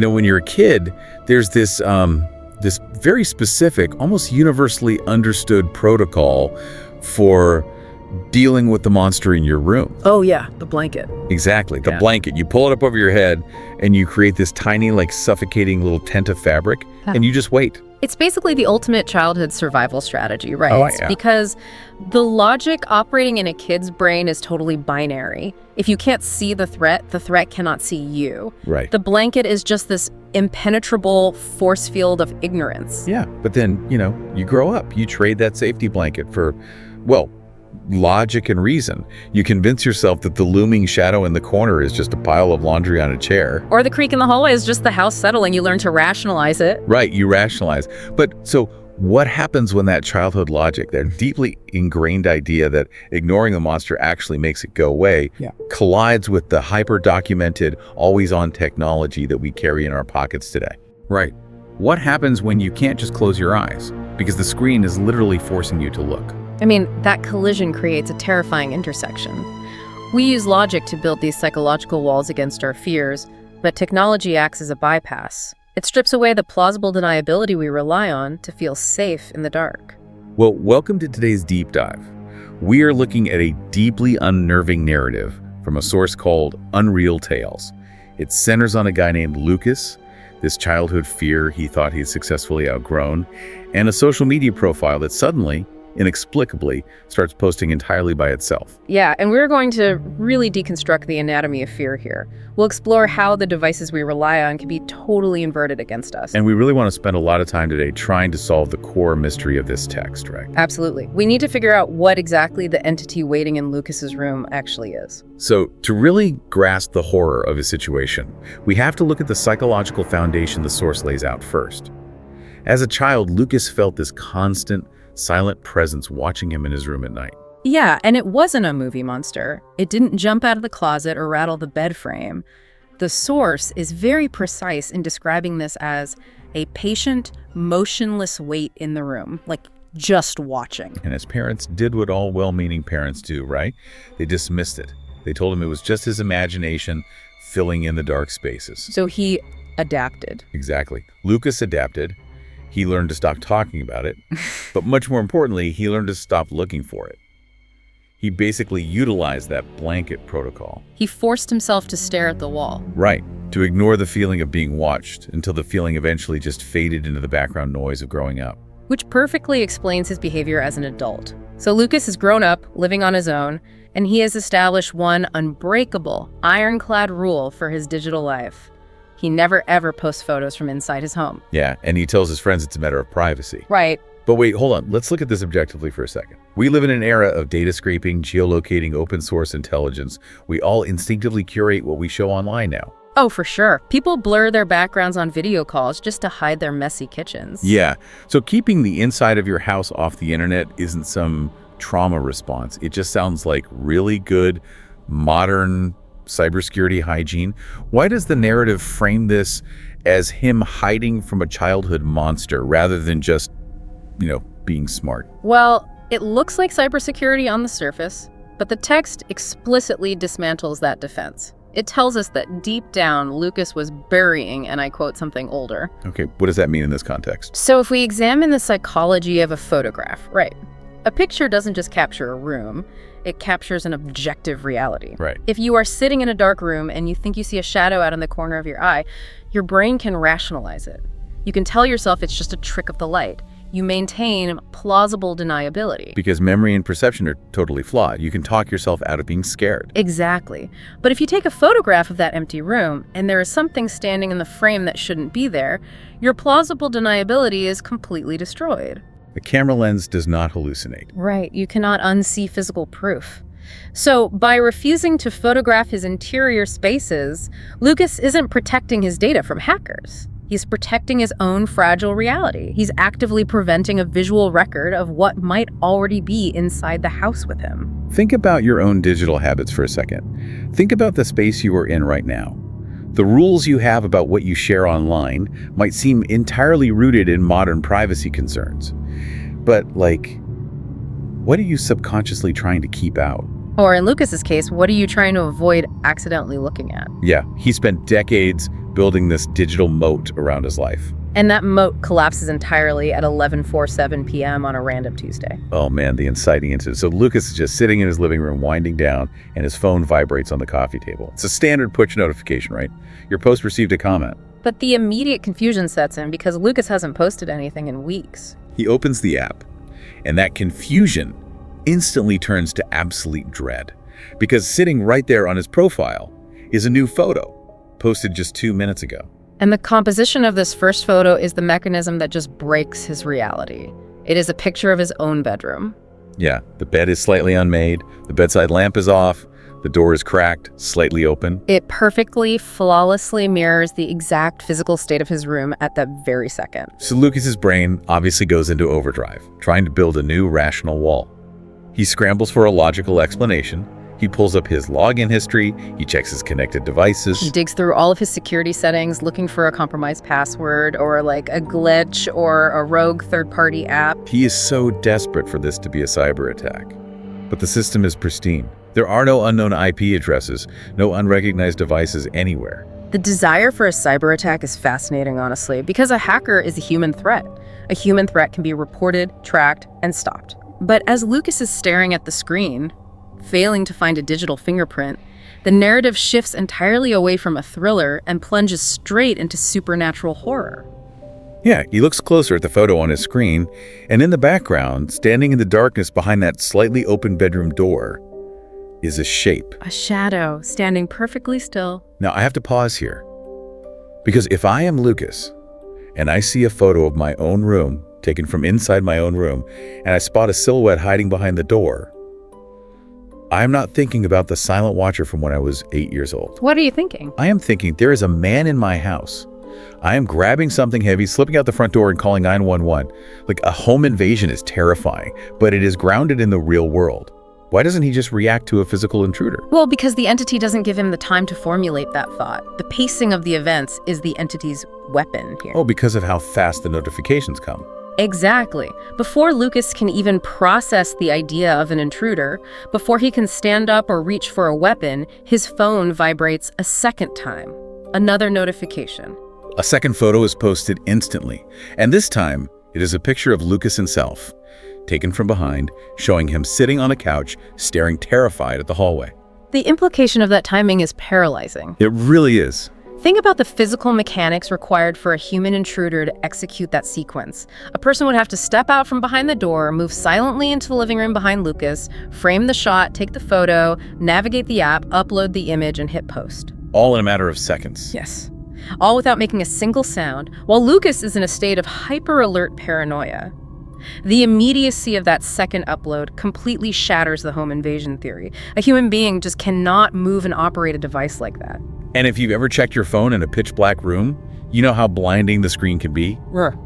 When you're a kid, there's this very specific, almost universally understood protocol for dealing with the monster in your room. Oh yeah, the blanket. Exactly, the Yeah. blanket. You pull it up over your head and you create this tiny, suffocating little tent of fabric, and you just wait. It's basically the ultimate childhood survival strategy, right? Oh, yeah. Because the logic operating in a kid's brain is totally binary. If you can't see the threat cannot see you. Right. The blanket is just this impenetrable force field of ignorance. Yeah, but then, you grow up. You trade that safety blanket for, logic and reason. You convince yourself that the looming shadow in the corner is just a pile of laundry on a chair. Or the creak in the hallway is just the house settling. You learn to rationalize it. Right, you rationalize. But so what happens when that childhood logic, that deeply ingrained idea that ignoring the monster actually makes it go away, collides with the hyper-documented, always-on technology that we carry in our pockets today? Right. What happens when you can't just close your eyes? Because the screen is literally forcing you to look. I mean, that collision creates a terrifying intersection. We use logic to build these psychological walls against our fears, but technology acts as a bypass. It strips away the plausible deniability we rely on to feel safe in the dark. Well, welcome to today's deep dive. We are looking at a deeply unnerving narrative from a source called Unreal Tales. It centers on a guy named Lucas, this childhood fear he thought he'd successfully outgrown, and a social media profile that suddenly, inexplicably, starts posting entirely by itself. Yeah, and we're going to really deconstruct the anatomy of fear here. We'll explore how the devices we rely on can be totally inverted against us. And we really want to spend a lot of time today trying to solve the core mystery of this text, right? Absolutely. We need to figure out what exactly the entity waiting in Lucas's room actually is. So, to really grasp the horror of his situation, we have to look at the psychological foundation the source lays out first. As a child, Lucas felt this constant, silent presence watching him in his room at night. Yeah, and it wasn't a movie monster. It didn't jump out of the closet or rattle the bed frame. The source is very precise in describing this as a patient, motionless weight in the room, like just watching. And his parents did what all well-meaning parents do, right? They dismissed it. They told him it was just his imagination filling in the dark spaces. So he adapted. Exactly. Lucas adapted. He learned to stop talking about it, but much more importantly, he learned to stop looking for it. He basically utilized that blanket protocol. He forced himself to stare at the wall. Right, to ignore the feeling of being watched until the feeling eventually just faded into the background noise of growing up. Which perfectly explains his behavior as an adult. So Lucas has grown up, living on his own, and he has established one unbreakable, ironclad rule for his digital life. He never ever posts photos from inside his home. Yeah, and he tells his friends it's a matter of privacy. Right. But wait, hold on. Let's look at this objectively for a second. We live in an era of data scraping, geolocating, open source intelligence. We all instinctively curate what we show online now. Oh, for sure. People blur their backgrounds on video calls just to hide their messy kitchens. Yeah, so keeping the inside of your house off the internet isn't some trauma response. It just sounds like really good, modern cybersecurity hygiene. Why does the narrative frame this as him hiding from a childhood monster rather than just, being smart? Well, it looks like cybersecurity on the surface, but the text explicitly dismantles that defense. It tells us that deep down, Lucas was burying, and I quote, something older. Okay, what does that mean in this context? So if we examine the psychology of a photograph, right, a picture doesn't just capture a room, it captures an objective reality. Right. If you are sitting in a dark room and you think you see a shadow out in the corner of your eye, your brain can rationalize it. You can tell yourself it's just a trick of the light. You maintain plausible deniability. Because memory and perception are totally flawed. You can talk yourself out of being scared. Exactly. But if you take a photograph of that empty room and there is something standing in the frame that shouldn't be there, your plausible deniability is completely destroyed. The camera lens does not hallucinate. Right. You cannot unsee physical proof. So by refusing to photograph his interior spaces, Lucas isn't protecting his data from hackers. He's protecting his own fragile reality. He's actively preventing a visual record of what might already be inside the house with him. Think about your own digital habits for a second. Think about the space you are in right now. The rules you have about what you share online might seem entirely rooted in modern privacy concerns. But, what are you subconsciously trying to keep out? Or in Lucas's case, what are you trying to avoid accidentally looking at? Yeah, he spent decades building this digital moat around his life. And that moat collapses entirely at 11:47 p.m. on a random Tuesday. Oh man, the inciting incident. So Lucas is just sitting in his living room, winding down, and his phone vibrates on the coffee table. It's a standard push notification, right? Your post received a comment. But the immediate confusion sets in because Lucas hasn't posted anything in weeks. He opens the app, and that confusion instantly turns to absolute dread. Because sitting right there on his profile is a new photo, posted just 2 minutes ago. And the composition of this first photo is the mechanism that just breaks his reality. It is a picture of his own bedroom. Yeah, the bed is slightly unmade, the bedside lamp is off, the door is cracked, slightly open. It perfectly, flawlessly mirrors the exact physical state of his room at that very second. So Lucas's brain obviously goes into overdrive, trying to build a new rational wall. He scrambles for a logical explanation. He pulls up his login history, he checks his connected devices. He digs through all of his security settings looking for a compromised password or like a glitch or a rogue third-party app. He is so desperate for this to be a cyber attack. But the system is pristine. There are no unknown IP addresses, no unrecognized devices anywhere. The desire for a cyber attack is fascinating, honestly, because a hacker is a human threat. A human threat can be reported, tracked, and stopped. But as Lucas is staring at the screen, failing to find a digital fingerprint, the narrative shifts entirely away from a thriller and plunges straight into supernatural horror. Yeah, he looks closer at the photo on his screen, and in the background, standing in the darkness behind that slightly open bedroom door, is a shape. A shadow standing perfectly still. Now, I have to pause here, because if I am Lucas, and I see a photo of my own room, taken from inside my own room, and I spot a silhouette hiding behind the door, I'm not thinking about the silent watcher from when I was 8 years old. What are you thinking? I am thinking there is a man in my house. I am grabbing something heavy, slipping out the front door and calling 911. Like a home invasion is terrifying, but it is grounded in the real world. Why doesn't he just react to a physical intruder? Well, because the entity doesn't give him the time to formulate that thought. The pacing of the events is the entity's weapon here. Oh, because of how fast the notifications come. Exactly. Before Lucas can even process the idea of an intruder, before he can stand up or reach for a weapon, his phone vibrates a second time. Another notification. A second photo is posted instantly, and this time it is a picture of Lucas himself, taken from behind, showing him sitting on a couch, staring terrified at the hallway. The implication of that timing is paralyzing. It really is. Think about the physical mechanics required for a human intruder to execute that sequence. A person would have to step out from behind the door, move silently into the living room behind Lucas, frame the shot, take the photo, navigate the app, upload the image, and hit post. All in a matter of seconds. Yes. All without making a single sound, while Lucas is in a state of hyper-alert paranoia. The immediacy of that second upload completely shatters the home invasion theory. A human being just cannot move and operate a device like that. And if you've ever checked your phone in a pitch-black room, you know how blinding the screen can be?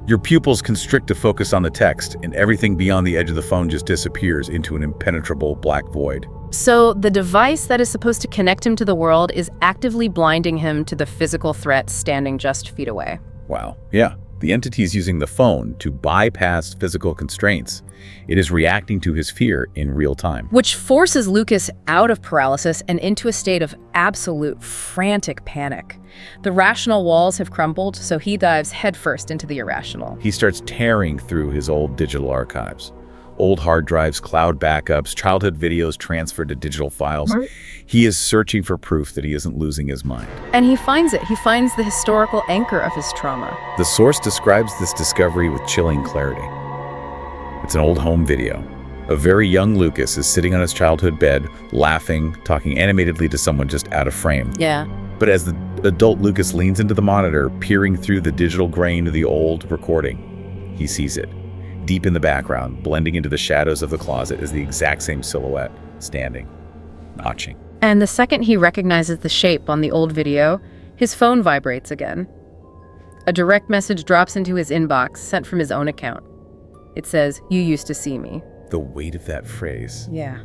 Your pupils constrict to focus on the text, and everything beyond the edge of the phone just disappears into an impenetrable black void. So the device that is supposed to connect him to the world is actively blinding him to the physical threat standing just feet away. Wow. Yeah. The entity is using the phone to bypass physical constraints. It is reacting to his fear in real time. Which forces Lucas out of paralysis and into a state of absolute frantic panic. The rational walls have crumbled, so he dives headfirst into the irrational. He starts tearing through his old digital archives. Old hard drives, cloud backups, childhood videos transferred to digital files. He is searching for proof that he isn't losing his mind. And he finds it. He finds the historical anchor of his trauma. The source describes this discovery with chilling clarity. It's an old home video. A very young Lucas is sitting on his childhood bed, laughing, talking animatedly to someone just out of frame. Yeah. But as the adult Lucas leans into the monitor, peering through the digital grain of the old recording, he sees it. Deep in the background, blending into the shadows of the closet, is the exact same silhouette, standing, notching. And the second he recognizes the shape on the old video, his phone vibrates again. A direct message drops into his inbox, sent from his own account. It says, "You used to see me." The weight of that phrase. Yeah.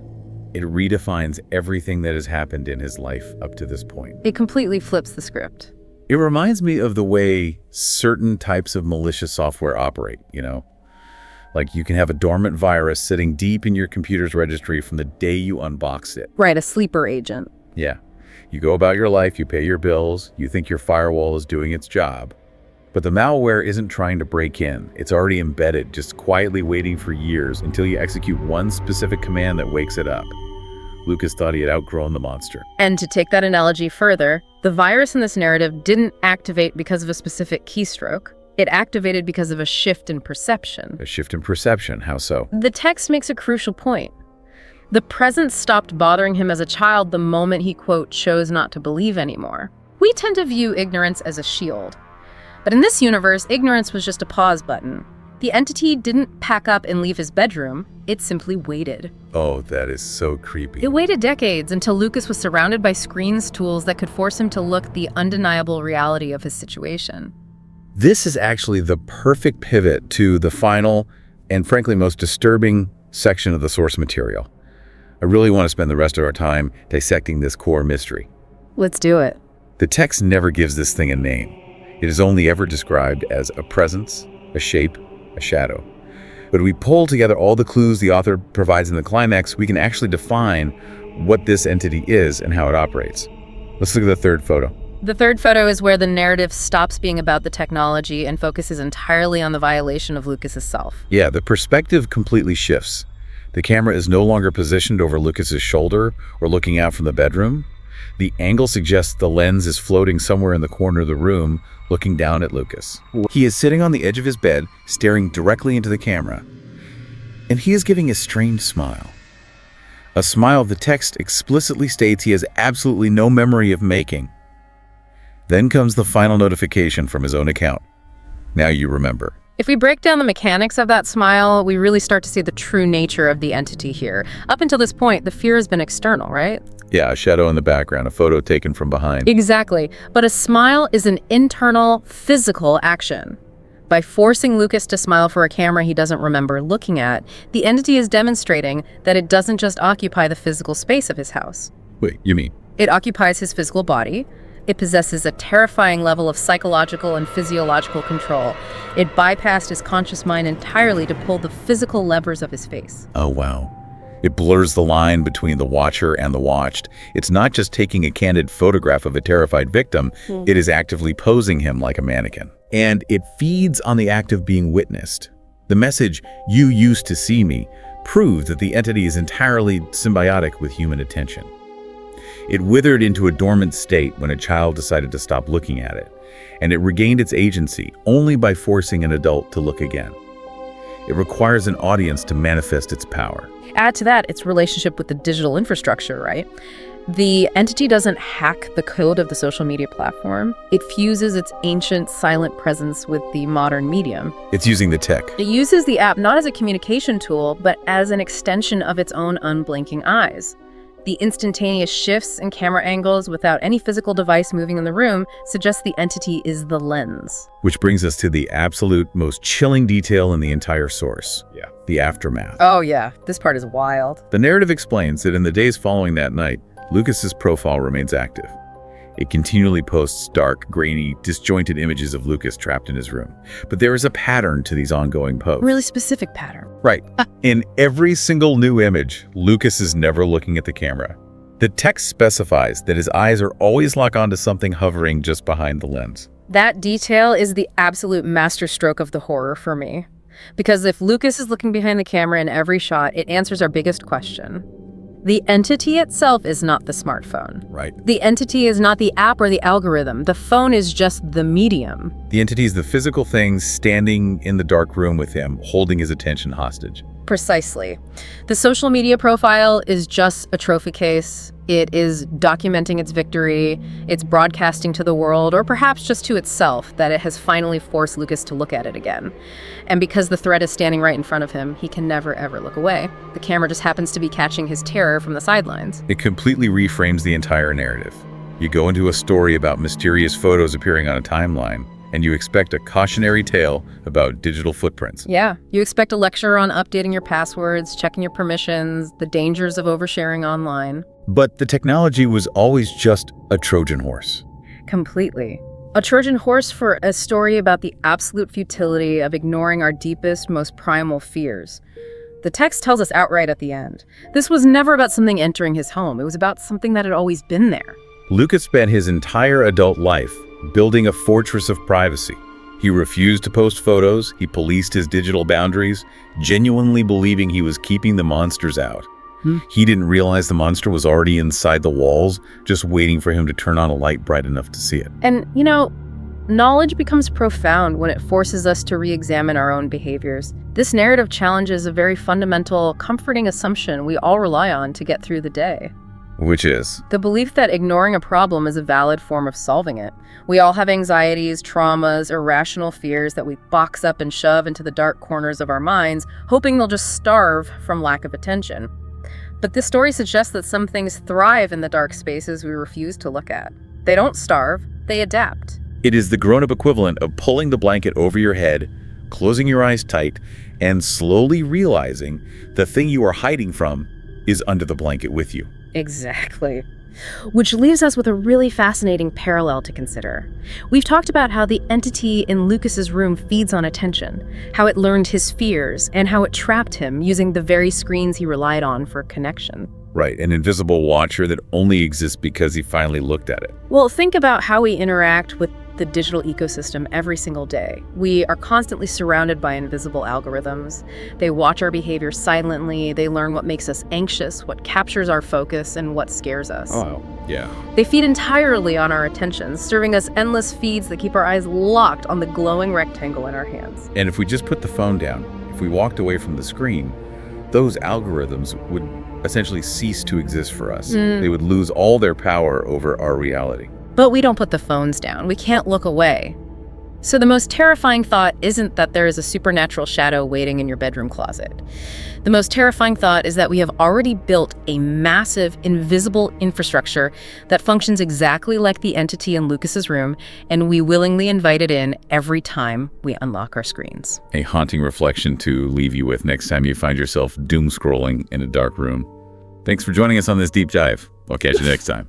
It redefines everything that has happened in his life up to this point. It completely flips the script. It reminds me of the way certain types of malicious software operate, Like you can have a dormant virus sitting deep in your computer's registry from the day you unboxed it. Right, a sleeper agent. Yeah. You go about your life, you pay your bills, you think your firewall is doing its job. But the malware isn't trying to break in. It's already embedded, just quietly waiting for years until you execute one specific command that wakes it up. Lucas thought he had outgrown the monster. And to take that analogy further, the virus in this narrative didn't activate because of a specific keystroke. It activated because of a shift in perception. A shift in perception, how so? The text makes a crucial point. The present stopped bothering him as a child the moment he, quote, chose not to believe anymore. We tend to view ignorance as a shield. But in this universe, ignorance was just a pause button. The entity didn't pack up and leave his bedroom. It simply waited. Oh, that is so creepy. It waited decades until Lucas was surrounded by screens, tools that could force him to look the undeniable reality of his situation. This is actually the perfect pivot to the final and frankly most disturbing section of the source material. I really want to spend the rest of our time dissecting this core mystery. Let's do it. The text never gives this thing a name. It is only ever described as a presence, a shape, a shadow. But if we pull together all the clues the author provides in the climax, we can actually define what this entity is and how it operates. Let's look at the third photo. The third photo is where the narrative stops being about the technology and focuses entirely on the violation of Lucas's self. Yeah, the perspective completely shifts. The camera is no longer positioned over Lucas's shoulder or looking out from the bedroom. The angle suggests the lens is floating somewhere in the corner of the room, looking down at Lucas. He is sitting on the edge of his bed, staring directly into the camera. And he is giving a strange smile. A smile the text explicitly states he has absolutely no memory of making. Then comes the final notification from his own account. Now you remember. If we break down the mechanics of that smile, we really start to see the true nature of the entity here. Up until this point, the fear has been external, right? Yeah, a shadow in the background, a photo taken from behind. Exactly. But a smile is an internal, physical action. By forcing Lucas to smile for a camera he doesn't remember looking at, the entity is demonstrating that it doesn't just occupy the physical space of his house. Wait, you mean? It occupies his physical body. It possesses a terrifying level of psychological and physiological control. It bypassed his conscious mind entirely to pull the physical levers of his face. Oh, wow. It blurs the line between the watcher and the watched. It's not just taking a candid photograph of a terrified victim, it is actively posing him like a mannequin. And it feeds on the act of being witnessed. The message, "You used to see me," proves that the entity is entirely symbiotic with human attention. It withered into a dormant state when a child decided to stop looking at it, and it regained its agency only by forcing an adult to look again. It requires an audience to manifest its power. Add to that its relationship with the digital infrastructure, right? The entity doesn't hack the code of the social media platform. It fuses its ancient silent presence with the modern medium. It's using the tech. It uses the app not as a communication tool, but as an extension of its own unblinking eyes. The instantaneous shifts in camera angles without any physical device moving in the room suggests the entity is the lens. Which brings us to the absolute most chilling detail in the entire source. Yeah. The aftermath. Oh yeah, this part is wild. The narrative explains that in the days following that night, Lucas's profile remains active. It continually posts dark, grainy, disjointed images of Lucas trapped in his room. But there is a pattern to these ongoing posts. Really specific pattern. Right. In every single new image, Lucas is never looking at the camera. The text specifies that his eyes are always locked onto something hovering just behind the lens. That detail is the absolute masterstroke of the horror for me. Because if Lucas is looking behind the camera in every shot, it answers our biggest question. The entity itself is not the smartphone. Right. The entity is not the app or the algorithm. The phone is just the medium. The entity is the physical thing standing in the dark room with him, holding his attention hostage. Precisely. The social media profile is just a trophy case. It is documenting its victory. It's broadcasting to the world, or perhaps just to itself, that it has finally forced Lucas to look at it again. And because the threat is standing right in front of him, he can never, ever look away. The camera just happens to be catching his terror from the sidelines. It completely reframes the entire narrative. You go into a story about mysterious photos appearing on a timeline, and you expect a cautionary tale about digital footprints. Yeah, you expect a lecture on updating your passwords, checking your permissions, the dangers of oversharing online. But the technology was always just a Trojan horse. Completely. A Trojan horse for a story about the absolute futility of ignoring our deepest, most primal fears. The text tells us outright at the end. This was never about something entering his home. It was about something that had always been there. Lucas spent his entire adult life building a fortress of privacy. He refused to post photos, he policed his digital boundaries, genuinely believing he was keeping the monsters out. He didn't realize the monster was already inside the walls, just waiting for him to turn on a light bright enough to see it. And, knowledge becomes profound when it forces us to re-examine our own behaviors. This narrative challenges a very fundamental, comforting assumption we all rely on to get through the day. Which is? The belief that ignoring a problem is a valid form of solving it. We all have anxieties, traumas, irrational fears that we box up and shove into the dark corners of our minds, hoping they'll just starve from lack of attention. But this story suggests that some things thrive in the dark spaces we refuse to look at. They don't starve, they adapt. It is the grown-up equivalent of pulling the blanket over your head, closing your eyes tight, and slowly realizing the thing you are hiding from is under the blanket with you. Exactly. Which leaves us with a really fascinating parallel to consider. We've talked about how the entity in Lucas's room feeds on attention, how it learned his fears, and how it trapped him using the very screens he relied on for connection. Right, an invisible watcher that only exists because he finally looked at it. Well, think about how we interact with the digital ecosystem every single day. We are constantly surrounded by invisible algorithms. They watch our behavior silently. They learn what makes us anxious, what captures our focus, and what scares us. Oh, yeah. They feed entirely on our attention, serving us endless feeds that keep our eyes locked on the glowing rectangle in our hands. And if we just put the phone down, if we walked away from the screen, those algorithms would essentially cease to exist for us. They would lose all their power over our reality. But we don't put the phones down. We can't look away. So the most terrifying thought isn't that there is a supernatural shadow waiting in your bedroom closet. The most terrifying thought is that we have already built a massive, invisible infrastructure that functions exactly like the entity in Lucas's room, and we willingly invite it in every time we unlock our screens. A haunting reflection to leave you with next time you find yourself doom scrolling in a dark room. Thanks for joining us on this deep dive. I'll catch you next time.